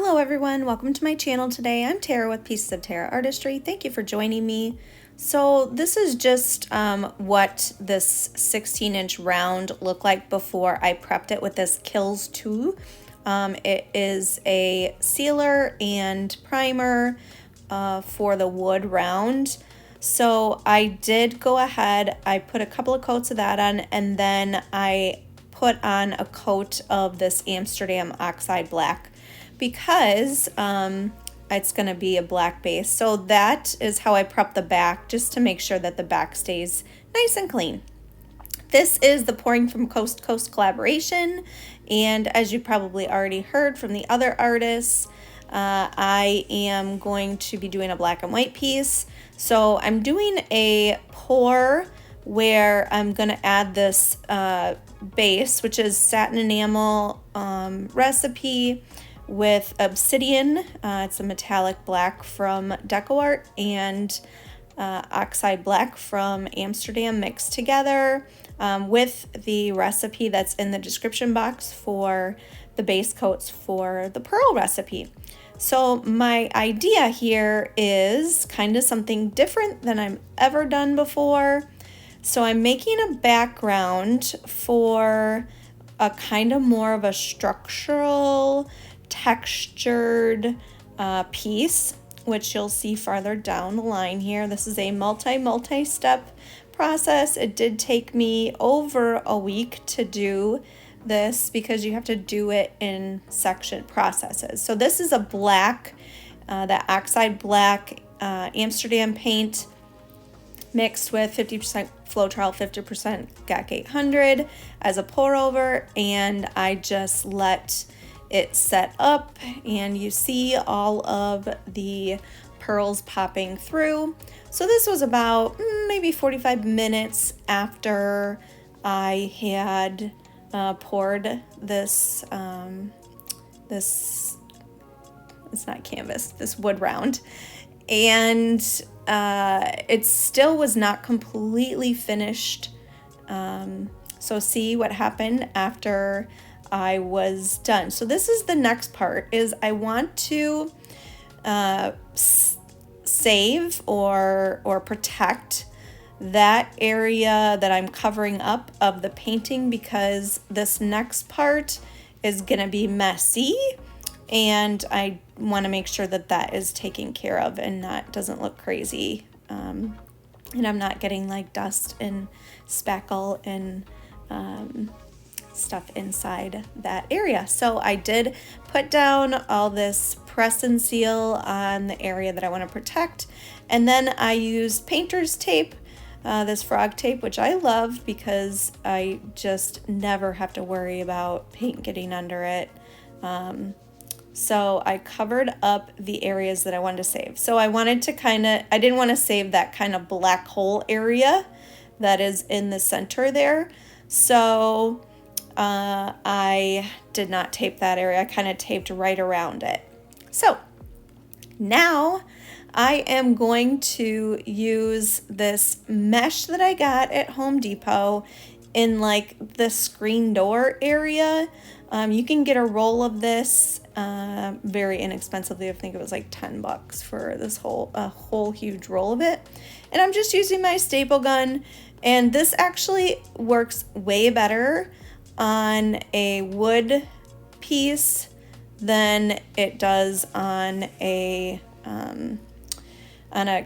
Hello everyone, welcome to my channel today. I'm Tara with Pieces of Tara Artistry. Thank you for joining me. So this is just what this 16-inch round looked like before I prepped it with this Kills 2. It is a sealer and primer for the wood round. So I did go ahead, I put a couple of coats of that on, and then I put on a coat of this Amsterdam Oxide Black because it's going to be a black base. So that is how I prep the back, just to make sure that the back stays nice and clean. This is the Pouring from Coast to Coast collaboration, and as you probably already heard from the other artists, I am going to be doing a black and white piece. So I'm doing a pour where I'm going to add this base, which is satin enamel recipe with obsidian. It's a metallic black from DecoArt and oxide black from Amsterdam mixed together with the recipe that's in the description box for the base coats for the pearl recipe. So my idea here is kind of something different than I've ever done before. So I'm making a background for a kind of more of a structural, textured piece, which you'll see farther down the line here. This is a multi-step process. It did take me over a week to do this because you have to do it in section processes. So this is a black, that oxide black Amsterdam paint mixed with 50% Floetrol, 50% GAC 800 as a pour over, and I just let it set up, and you see all of the pearls popping through. So this was about maybe 45 minutes after I had poured this, it's not canvas, this wood round. And it still was not completely finished. So see what happened after I was done. So this is the next part, is I want to save or protect that area that I'm covering up of the painting, because this next part is gonna be messy, and I want to make sure that that is taken care of and not doesn't look crazy, and I'm not getting like dust and spackle and stuff inside that area. So I did put down all this press and seal on the area that I want to protect, and then I used painter's tape, this frog tape, which I love because I just never have to worry about paint getting under it. So I covered up the areas that I wanted to save. So I wanted to I didn't want to save that kind of black hole area that is in the center there. So I did not tape that area. I kind of taped right around it. So now I am going to use this mesh that I got at Home Depot in like the screen door area. You can get a roll of this very inexpensively. I think it was like $10 for this whole huge roll of it. And I'm just using my staple gun, and this actually works way better on a wood piece than it does on a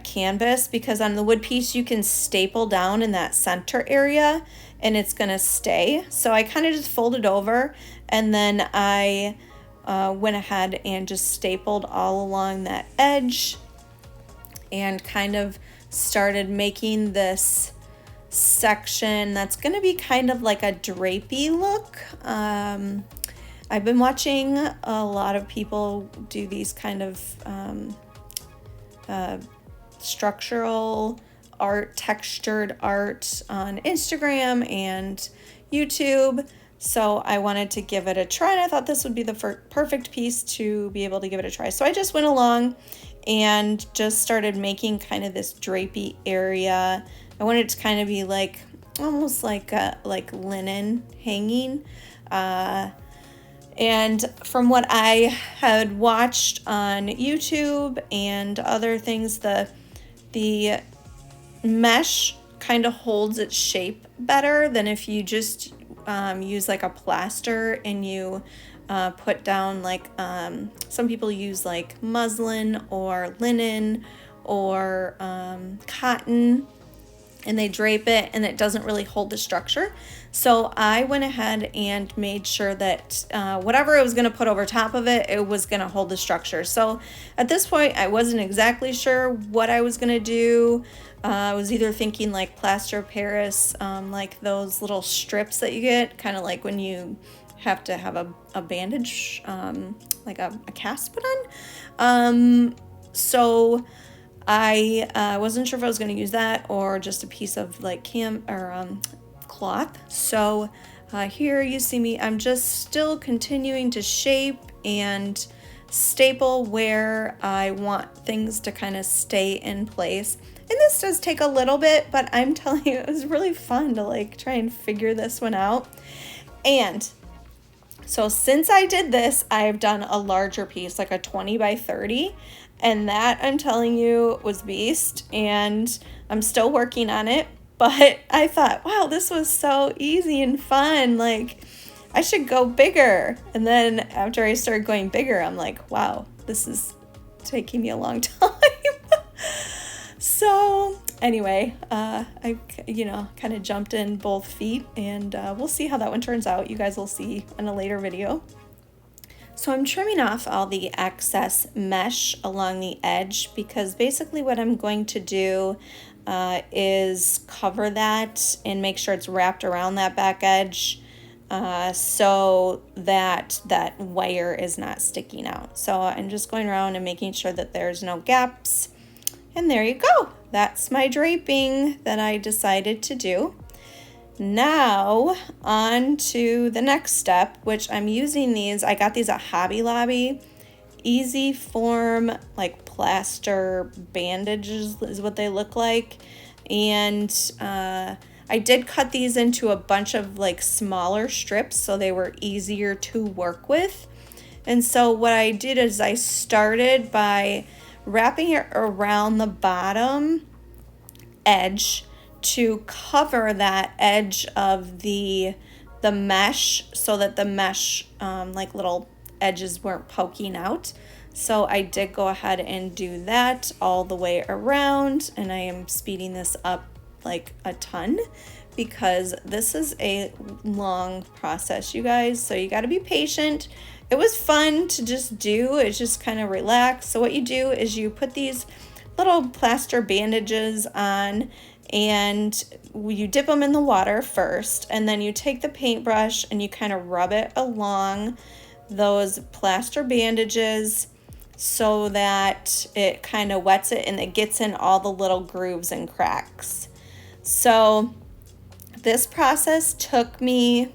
canvas, because on the wood piece you can staple down in that center area and it's gonna stay. So I kind of just folded over, and then I went ahead and just stapled all along that edge and kind of started making this section that's gonna be kind of like a drapey look. I've been watching a lot of people do these kind of structural art, textured art on Instagram and YouTube. So I wanted to give it a try, and I thought this would be the perfect piece to be able to give it a try. So I just went along and just started making kind of this drapey area. I wanted it to kind of be like almost like linen hanging. And from what I had watched on YouTube and other things, the mesh kind of holds its shape better than if you just use like a plaster and you put down like some people use like muslin or linen or cotton, and they drape it and it doesn't really hold the structure. So I went ahead and made sure that whatever I was going to put over top of it, it was going to hold the structure. So at this point, I wasn't exactly sure what I was going to do. I was either thinking like plaster of Paris, like those little strips that you get, kind of like when you have to have a bandage, like a cast put on. So I wasn't sure if I was going to use that or just a piece of like cloth. So here you see me, I'm just still continuing to shape and staple where I want things to kind of stay in place. And this does take a little bit, but I'm telling you, it was really fun to like try and figure this one out. And so since I did this, I've done a larger piece, like a 20 by 30. And that, I'm telling you, was beast. And I'm still working on it. But I thought, wow, this was so easy and fun. Like, I should go bigger. And then after I started going bigger, I'm like, wow, this is taking me a long time. So anyway, I, kind of jumped in both feet, and we'll see how that one turns out. You guys will see in a later video. So I'm trimming off all the excess mesh along the edge, because basically what I'm going to do is cover that and make sure it's wrapped around that back edge so that that wire is not sticking out. So I'm just going around and making sure that there's no gaps. And there you go. That's my draping that I decided to do. Now on to the next step, which I'm using these. I got these at Hobby Lobby. Easy form, like plaster bandages is what they look like. And I did cut these into a bunch of like smaller strips so they were easier to work with. And so what I did is I started by wrapping it around the bottom edge to cover that edge of the mesh so that the mesh like little edges weren't poking out. So I did go ahead and do that all the way around, and I am speeding this up like a ton because this is a long process, you guys, so you got to be patient. It was fun to just do. It's just kind of relax. So what you do is you put these little plaster bandages on, and you dip them in the water first, and then you take the paintbrush and you kind of rub it along those plaster bandages so that it kind of wets it and it gets in all the little grooves and cracks. So this process took me,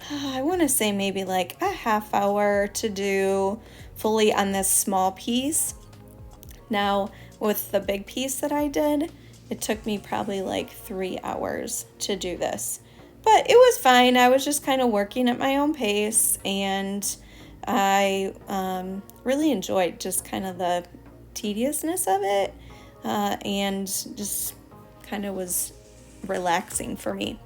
I want to say maybe like a half hour to do fully on this small piece. Now with the big piece that I did, it took me probably like 3 hours to do this. But it was fine. I was just kind of working at my own pace, and I really enjoyed just kind of the tediousness of it, and just kind of was relaxing for me.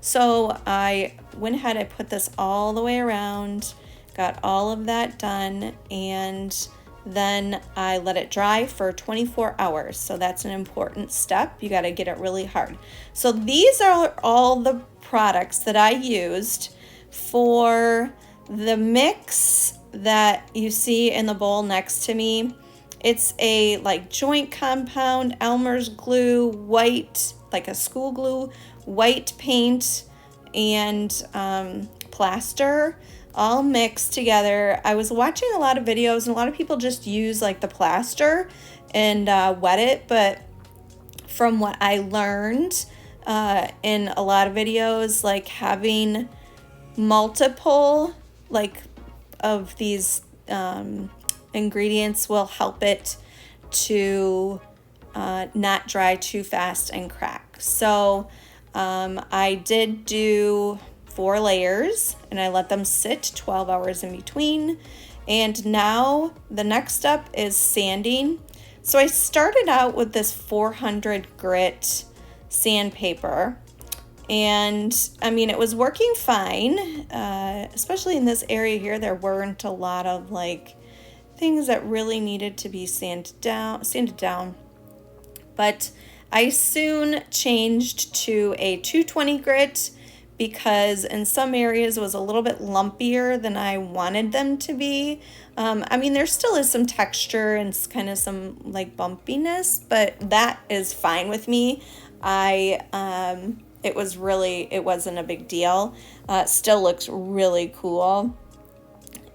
So I went ahead, I put this all the way around, got all of that done, and then I let it dry for 24 hours. So that's an important step. You got to get it really hard. So these are all the products that I used for the mix that you see in the bowl next to me. It's a like joint compound, Elmer's glue, white, like a school glue, white paint, and plaster, all mixed together. I was watching a lot of videos, and a lot of people just use like the plaster and wet it, but from what I learned in a lot of videos, like having multiple like of these ingredients will help it to not dry too fast and crack. So I did do 4 layers, and I let them sit 12 hours in between. And now the next step is sanding. So I started out with this 400 grit sandpaper, and I mean, it was working fine, especially in this area here. There weren't a lot of like things that really needed to be sanded down. But I soon changed to a 220 grit because in some areas it was a little bit lumpier than I wanted them to be. I mean, there still is some texture and kind of some like bumpiness, but that is fine with me. It wasn't a big deal. Still looks really cool.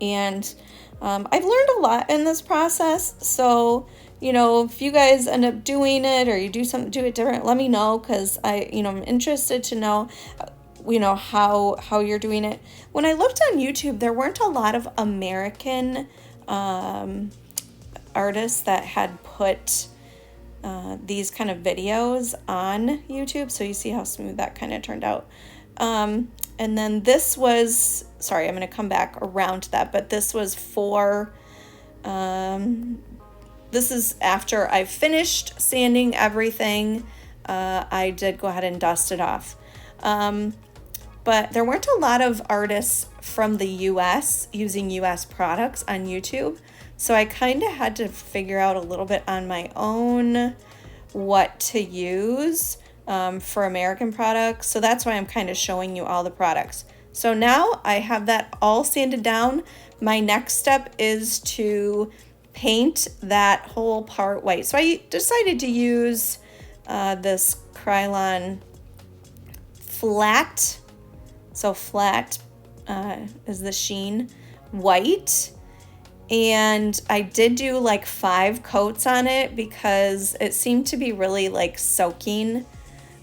And I've learned a lot in this process. So, you know, if you guys end up doing it or you do it different, let me know, because I'm interested to know, how you're doing it. When I looked on YouTube, there weren't a lot of American artists that had put these kind of videos on YouTube. So you see how smooth that kind of turned out. And then this was, sorry, I'm going to come back around to that, but this was for, this is after I finished sanding everything. I did go ahead and dust it off. But there weren't a lot of artists from the US using US products on YouTube. So I kind of had to figure out a little bit on my own what to use for American products. So that's why I'm kind of showing you all the products. So now I have that all sanded down. My next step is to paint that whole part white. So I decided to use this Krylon flat. So flat is the sheen white. And I did do like 5 coats on it because it seemed to be really like soaking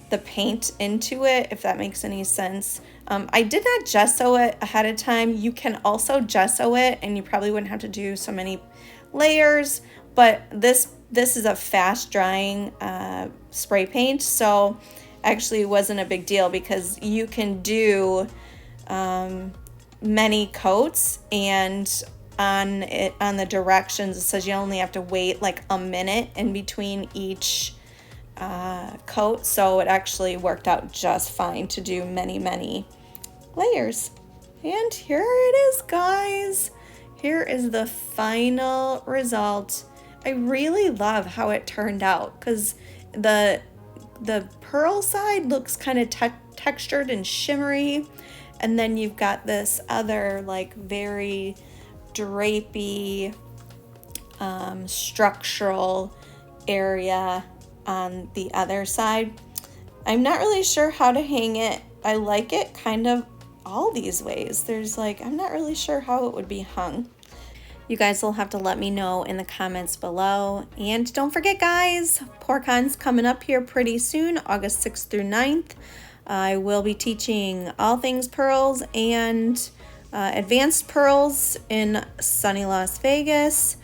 the paint into it, if that makes any sense. I did not gesso it ahead of time. You can also gesso it and you probably wouldn't have to do so many layers, but this is a fast drying spray paint, so actually it wasn't a big deal because you can do many coats, and on the directions it says you only have to wait like a minute in between each coat, so it actually worked out just fine to do many layers. And here it is, guys. Here is the final result. I really love how it turned out because the pearl side looks kind of textured and shimmery, and then you've got this other like very drapey structural area on the other side. I'm not really sure how to hang it. I like it kind of all these ways. There's like, I'm not really sure how it would be hung. You guys will have to let me know in the comments below. And don't forget, guys, POURCON's coming up here pretty soon, August 6th through 9th. I will be teaching all things pearls and advanced pearls in sunny Las Vegas.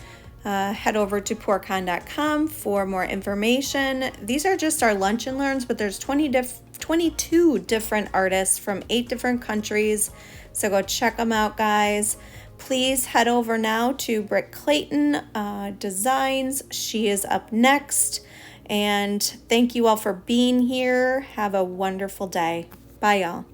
Head over to POURCON.com for more information. These are just our lunch and learns, but there's 22 different artists from 8 different countries. So go check them out, guys. Please head over now to Britt Clayton Designs. She is up next. And thank you all for being here. Have a wonderful day. Bye, y'all.